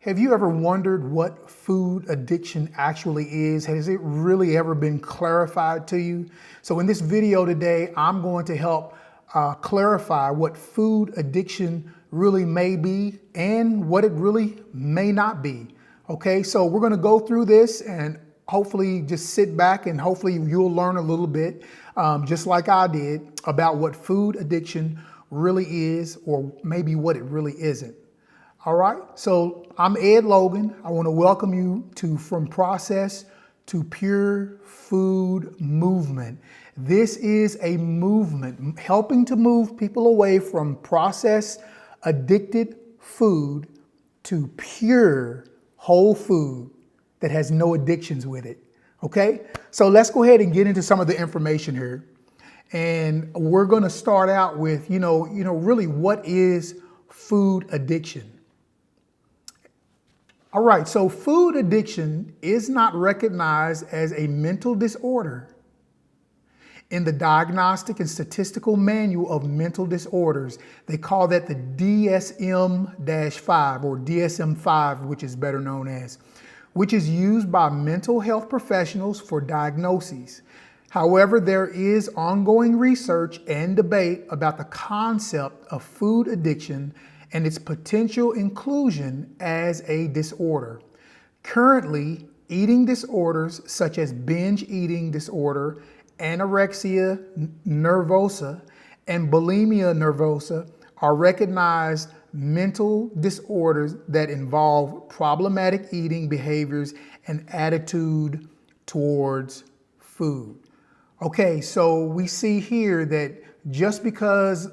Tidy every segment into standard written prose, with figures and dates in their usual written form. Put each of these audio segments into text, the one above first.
Have you ever wondered what food addiction actually is? Has it really ever been clarified to you? So in this video today, I'm going to help clarify what food addiction really may be and what it really may not be. Okay, so we're going to go through this and hopefully just sit back and hopefully you'll learn a little bit, just like I did, about what food addiction really is or maybe what it really isn't. All right, so I'm Ed Logan. I want to welcome you to From Process to Pure Food Movement. This is a movement helping to move people away from processed, addicted food to pure, whole food that has no addictions with it. Okay, so let's go ahead and get into some of the information here. And we're going to start out with, really what is food addiction? All right, so food addiction is not recognized as a mental disorder in the Diagnostic and Statistical Manual of Mental Disorders. They call that the DSM-5 or DSM-5, which is better known as, which is used by mental health professionals for diagnoses. However, there is ongoing research and debate about the concept of food addiction and its potential inclusion as a disorder. Currently, eating disorders such as binge eating disorder, anorexia nervosa, and bulimia nervosa are recognized mental disorders that involve problematic eating behaviors and attitude towards food. Okay, so we see here that just because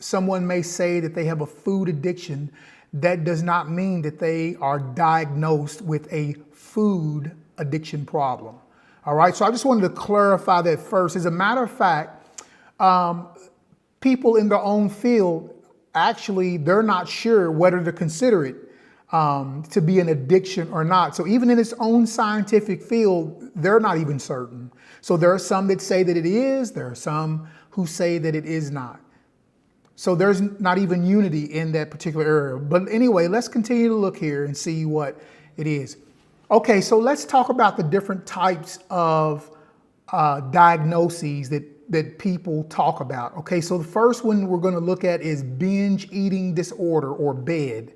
someone may say that they have a food addiction, that does not mean that they are diagnosed with a food addiction problem. All right, so I just wanted to clarify that first. As a matter of fact, people in their own field, actually, they're not sure whether to consider it to be an addiction or not. So even in its own scientific field, they're not even certain. So there are some that say that it is, there are some who say that it is not. So there's not even unity in that particular area. But anyway, let's continue to look here and see what it is. Okay, so let's talk about the different types of diagnoses that people talk about. Okay, so the first one we're going to look at is binge eating disorder or BED.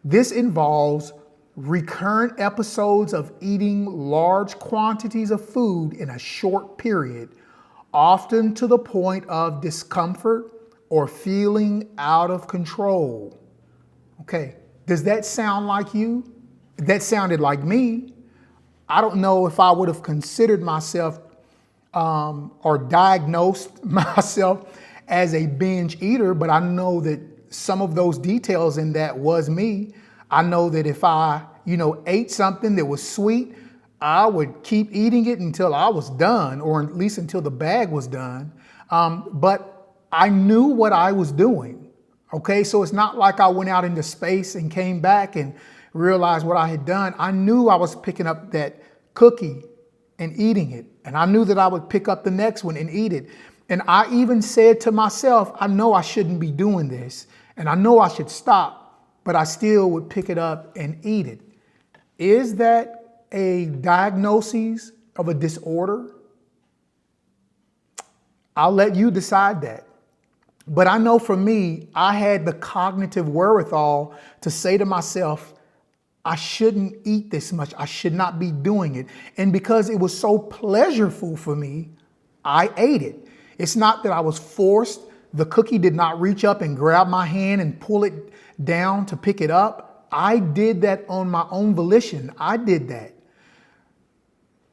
This involves recurrent episodes of eating large quantities of food in a short period, often to the point of discomfort or feeling out of control. Okay, does that sound like you? That sounded like me. I don't know if I would have considered myself or diagnosed myself as a binge eater, but I know that some of those details in that was me. I know that if I, ate something that was sweet, I would keep eating it until I was done, or at least until the bag was done. But I knew what I was doing. Okay, so it's not like I went out into space and came back and realized what I had done. I knew I was picking up that cookie and eating it. And I knew that I would pick up the next one and eat it. And I even said to myself, I know I shouldn't be doing this. And I know I should stop, but I still would pick it up and eat it. Is that a diagnosis of a disorder? I'll let you decide that. But I know for me, I had the cognitive wherewithal to say to myself, I shouldn't eat this much. I should not be doing it. And because it was so pleasurable for me, I ate it. It's not that I was forced. The cookie did not reach up and grab my hand and pull it down to pick it up. I did that on my own volition. I did that.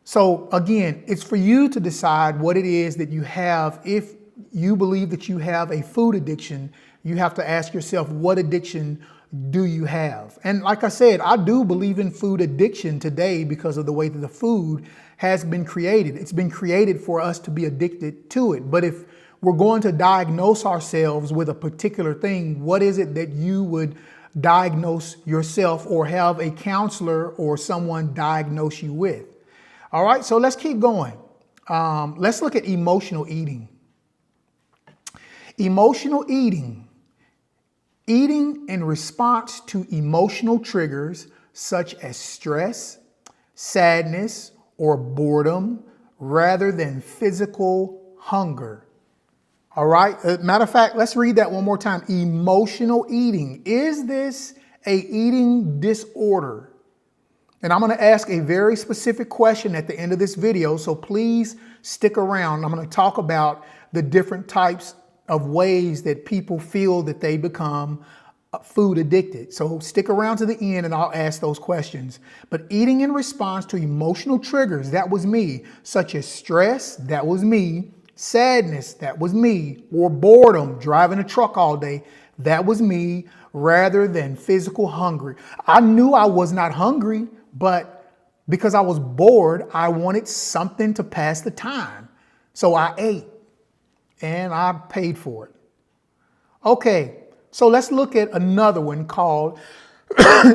So again, it's for you to decide what it is that you have. If you believe that you have a food addiction, you have to ask yourself, what addiction do you have? And like I said, I do believe in food addiction today because of the way that the food has been created. It's been created for us to be addicted to it. But if we're going to diagnose ourselves with a particular thing, what is it that you would diagnose yourself or have a counselor or someone diagnose you with? All right, so let's keep going. Let's look at emotional eating. Emotional eating Eating in response to emotional triggers such as stress, sadness, or boredom rather than physical hunger. All right. Matter of fact, let's read that one more time. Emotional eating. Is this a eating disorder? And I'm going to ask a very specific question at the end of this video, so please stick around. I'm going to talk about the different types of ways that people feel that they become food addicted. So stick around to the end and I'll ask those questions. But eating in response to emotional triggers, that was me, such as stress, that was me, sadness, that was me, or boredom, driving a truck all day, that was me, rather than physical hunger. I knew I was not hungry, but because I was bored, I wanted something to pass the time. So I ate and I paid for it. Okay, so let's look at another one called,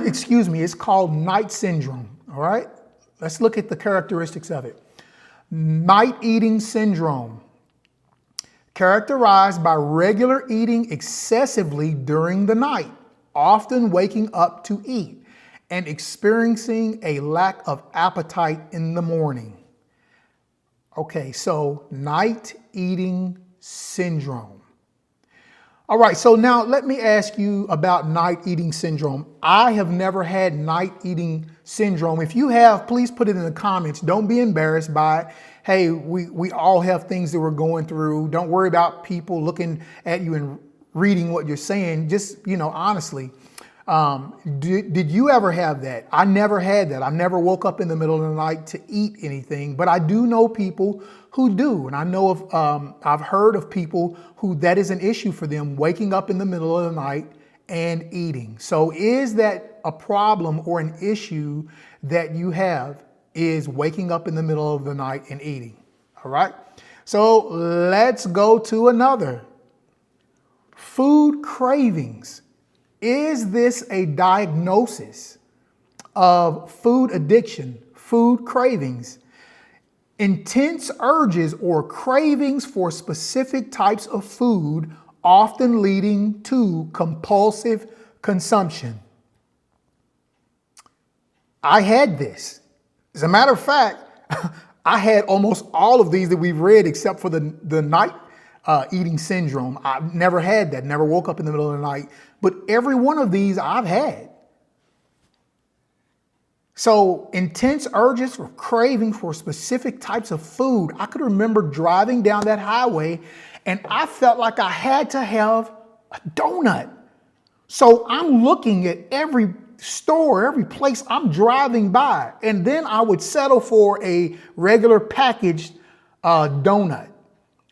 excuse me, it's called night syndrome. All right, let's look at the characteristics of it. Night eating syndrome. Characterized by regular eating excessively during the night, often waking up to eat, and experiencing a lack of appetite in the morning. Okay, so night eating syndrome. All right, so now let me ask you about night eating syndrome. I have never had night eating syndrome. If you have, please put it in the comments. Don't be embarrassed by it. Hey, we all have things that we're going through. Don't worry about people looking at you and reading what you're saying. Just, honestly, did you ever have that? I never had that. I never woke up in the middle of the night to eat anything, but I do know people who do. And I know I've heard of people who that is an issue for them, waking up in the middle of the night and eating. So is that a problem or an issue that you have, is waking up in the middle of the night and eating? All right. So let's go to another. Food cravings. Is this a diagnosis of food addiction, food cravings? Intense urges or cravings for specific types of food, often leading to compulsive consumption. I had this. As a matter of fact, I had almost all of these that we've read except for the night eating syndrome. I never had that, never woke up in the middle of the night, but every one of these I've had. So intense urges or craving for specific types of food. I could remember driving down that highway and I felt like I had to have a donut. So I'm looking at every store, every place I'm driving by, and then I would settle for a regular packaged donut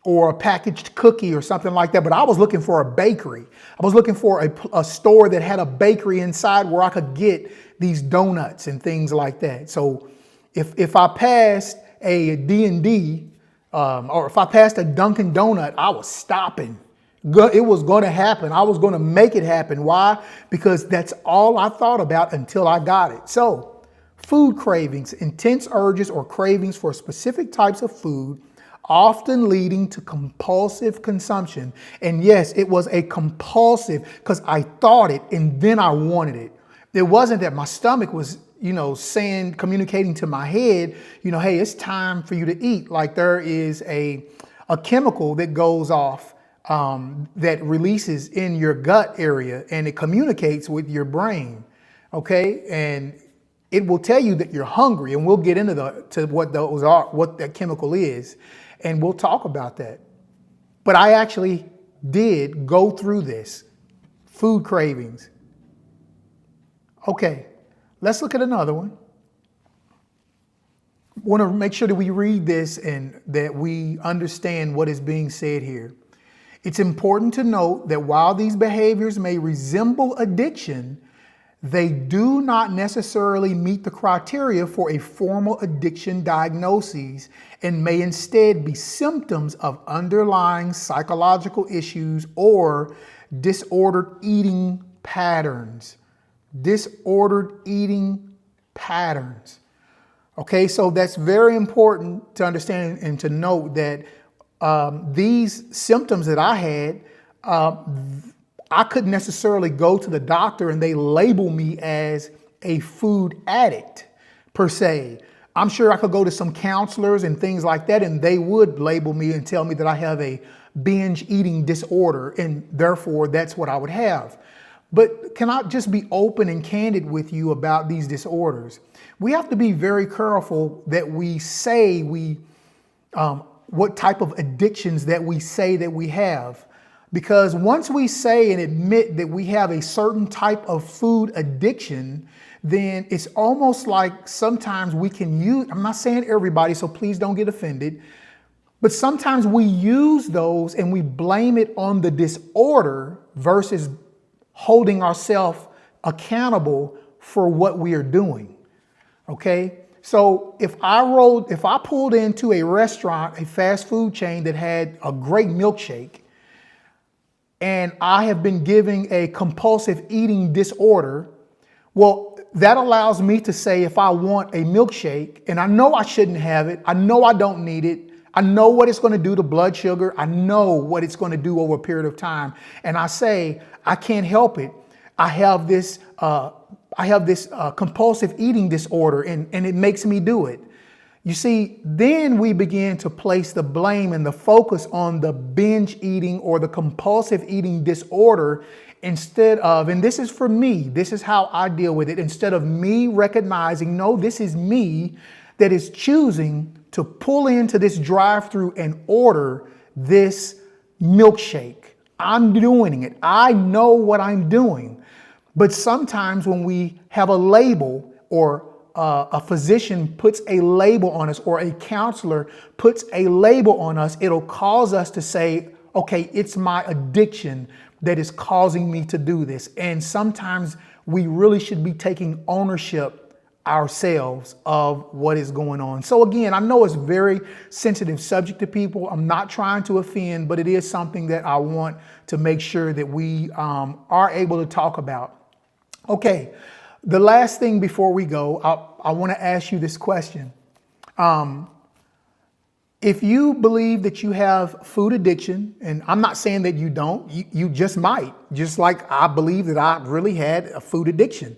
or a packaged cookie or something like that. But I was looking for a bakery. I was looking for a store that had a bakery inside where I could get these donuts and things like that. So if I passed a D&D or if I passed a Dunkin' Donut, I was stopping. It was going to happen. I was going to make it happen. Why? Because that's all I thought about until I got it. So food cravings, intense urges or cravings for specific types of food, often leading to compulsive consumption. And yes, it was a compulsive because I thought it and then I wanted it. It wasn't that my stomach was, communicating to my head, hey, it's time for you to eat. Like there is a chemical that goes off that releases in your gut area and it communicates with your brain. Okay. And it will tell you that you're hungry, and we'll get into what those are, what that chemical is. And we'll talk about that. But I actually did go through this. Food cravings. Okay, let's look at another one. I want to make sure that we read this and that we understand what is being said here. It's important to note that while these behaviors may resemble addiction, they do not necessarily meet the criteria for a formal addiction diagnosis and may instead be symptoms of underlying psychological issues or disordered eating patterns. Disordered eating patterns. Okay, so that's very important to understand and to note that these symptoms that I had, I couldn't necessarily go to the doctor and they label me as a food addict per se. I'm sure I could go to some counselors and things like that, and they would label me and tell me that I have a binge eating disorder, and therefore that's what I would have. But can I just be open and candid with you about these disorders? We have to be very careful that we say what type of addictions that we say that we have. Because once we say and admit that we have a certain type of food addiction, then it's almost like sometimes we can use, I'm not saying everybody, so please don't get offended, but sometimes we use those and we blame it on the disorder versus holding ourselves accountable for what we are doing. Okay? So if I pulled into a restaurant, a fast food chain that had a great milkshake, and I have been giving a compulsive eating disorder, well, that allows me to say if I want a milkshake and I know I shouldn't have it, I know I don't need it, I know what it's going to do to blood sugar, I know what it's going to do over a period of time, and I say I can't help it. I have this compulsive eating disorder, and it makes me do it. You see, then we begin to place the blame and the focus on the binge eating or the compulsive eating disorder instead of, and this is for me, this is how I deal with it, instead of me recognizing, no, this is me that is choosing to pull into this drive-through and order this milkshake. I'm doing it. I know what I'm doing. But sometimes when we have a label or a physician puts a label on us or a counselor puts a label on us, it'll cause us to say, okay, it's my addiction that is causing me to do this. And sometimes we really should be taking ownership ourselves of what is going on. So again, I know it's a very sensitive subject to people. I'm not trying to offend, but it is something that I want to make sure that we are able to talk about. Okay, the last thing before we go, I want to ask you this question. If you believe that you have food addiction, and I'm not saying that you don't, you just might, just like I believe that I really had a food addiction.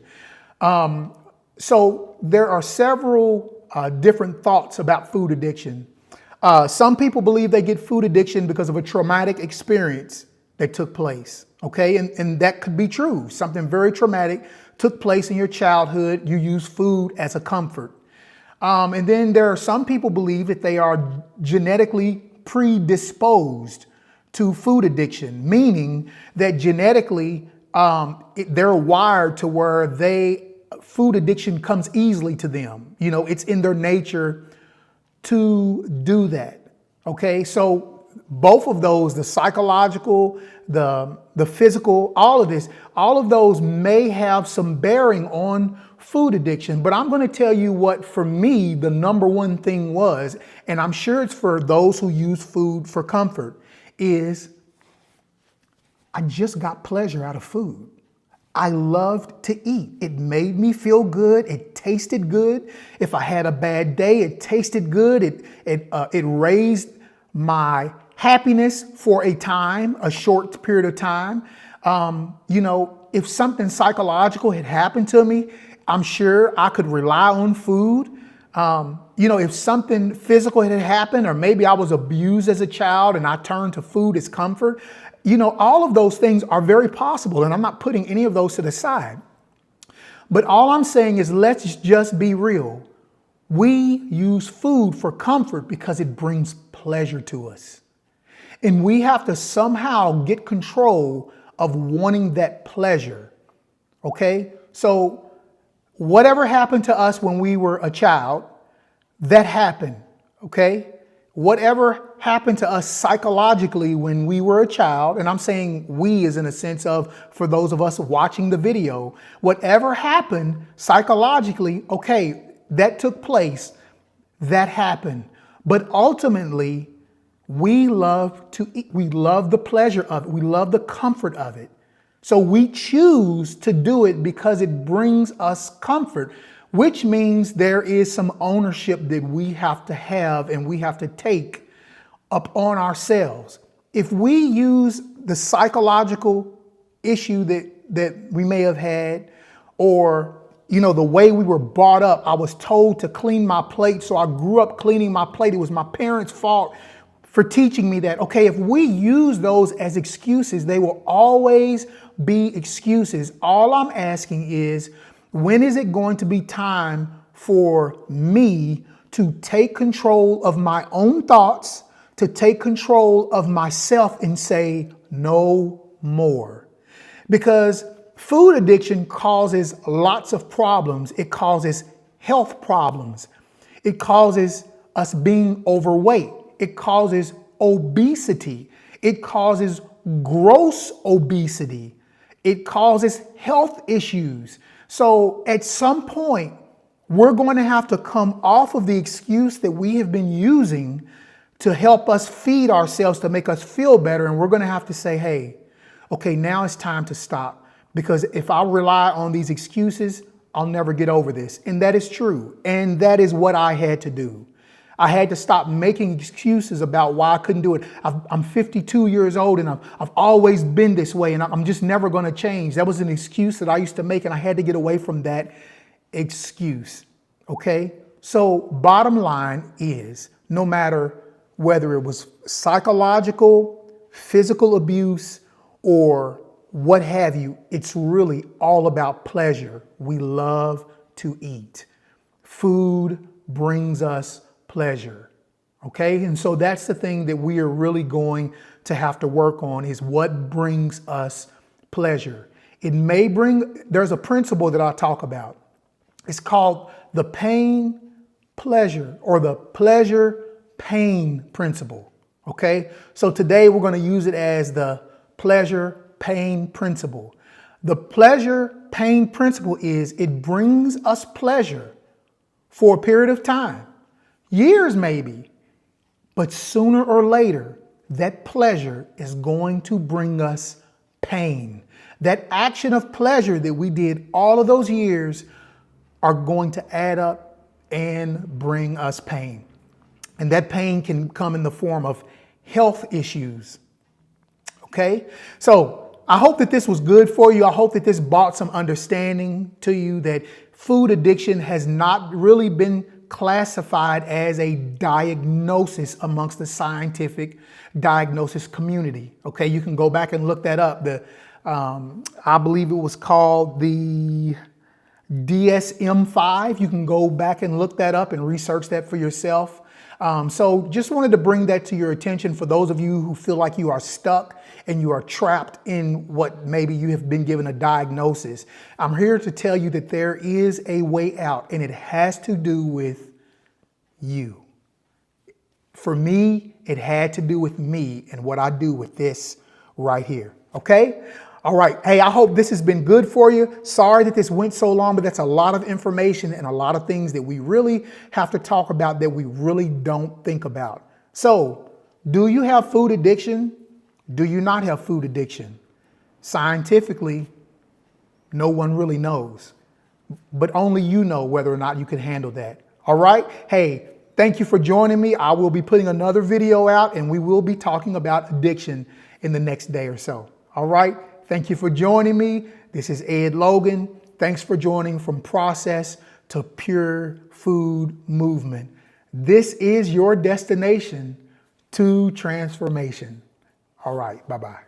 So there are several different thoughts about food addiction. Some people believe they get food addiction because of a traumatic experience that took place. Okay, and that could be true. Something very traumatic took place in your childhood. You use food as a comfort. And then there are some people believe that they are genetically predisposed to food addiction, meaning that genetically they're wired to where food addiction comes easily to them. You know, it's in their nature to do that. Okay, so both of those, the psychological, the physical, all of those may have some bearing on food addiction. But I'm going to tell you what, for me, the number one thing was, and I'm sure it's for those who use food for comfort, is I just got pleasure out of food. I loved to eat. It made me feel good. It tasted good. If I had a bad day, it tasted good. It raised my happiness for a time, a short period of time. You know, if something psychological had happened to me, I'm sure I could rely on food. You know, if something physical had happened, or maybe I was abused as a child and I turned to food as comfort, you know, all of those things are very possible. And I'm not putting any of those to the side. But all I'm saying is, let's just be real. We use food for comfort because it brings pleasure to us. And we have to somehow get control of wanting that pleasure. Okay? So whatever happened to us when we were a child, that happened. Okay? Whatever happened to us psychologically when we were a child, and I'm saying we is in a sense of, for those of us watching the video, whatever happened psychologically, okay, that took place, that happened. But ultimately, we love to eat. We love the pleasure of it. We love the comfort of it. So we choose to do it because it brings us comfort, which means there is some ownership that we have to have and we have to take upon ourselves. If we use the psychological issue that we may have had, or, you know, the way we were brought up. I was told to clean my plate, so I grew up cleaning my plate. It was my parents' fault for teaching me that. Okay, if we use those as excuses, they will always be excuses. All I'm asking is, when is it going to be time for me to take control of my own thoughts, to take control of myself and say no more? Because food addiction causes lots of problems. It causes health problems. It causes us being overweight. It causes obesity. It causes gross obesity. It causes health issues. So at some point, we're going to have to come off of the excuse that we have been using to help us feed ourselves, to make us feel better. And we're going to have to say, hey, okay, now it's time to stop. Because if I rely on these excuses, I'll never get over this. And that is true. And that is what I had to do. I had to stop making excuses about why I couldn't do it. I'm 52 years old and I've always been this way and I'm just never going to change. That was an excuse that I used to make, and I had to get away from that excuse. Okay? So bottom line is, no matter whether it was psychological, physical abuse, or what have you, it's really all about pleasure. We love to eat. Food brings us pleasure. Okay? And so that's the thing that we are really going to have to work on, is what brings us pleasure. It may bring, there's a principle that I talk about. It's called the pain pleasure, or the pleasure pain principle. Okay? So today we're going to use it as the pleasure pain principle. The pleasure pain principle is, it brings us pleasure for a period of time. Years maybe, but sooner or later, that pleasure is going to bring us pain. That action of pleasure that we did all of those years are going to add up and bring us pain. And that pain can come in the form of health issues. Okay? So I hope that this was good for you. I hope that this brought some understanding to you that food addiction has not really been classified as a diagnosis amongst the scientific diagnosis community. Okay, you can go back and look that up. I believe it was called the DSM-5. You can go back and look that up and research that for yourself. So just wanted to bring that to your attention for those of you who feel like you are stuck and you are trapped in what maybe you have been given a diagnosis. I'm here to tell you that there is a way out, and it has to do with you. For me, it had to do with me and what I do with this right here. Okay? All right. Hey, I hope this has been good for you. Sorry that this went so long, but that's a lot of information and a lot of things that we really have to talk about that we really don't think about. So, do you have food addiction? Do you not have food addiction? Scientifically, no one really knows, but only you know whether or not you can handle that. All right. Hey, thank you for joining me. I will be putting another video out, and we will be talking about addiction in the next day or so. All right. Thank you for joining me. This is Ed Logan. Thanks for joining From Process to Pure Food Movement. This is your destination to transformation. All right. Bye-bye.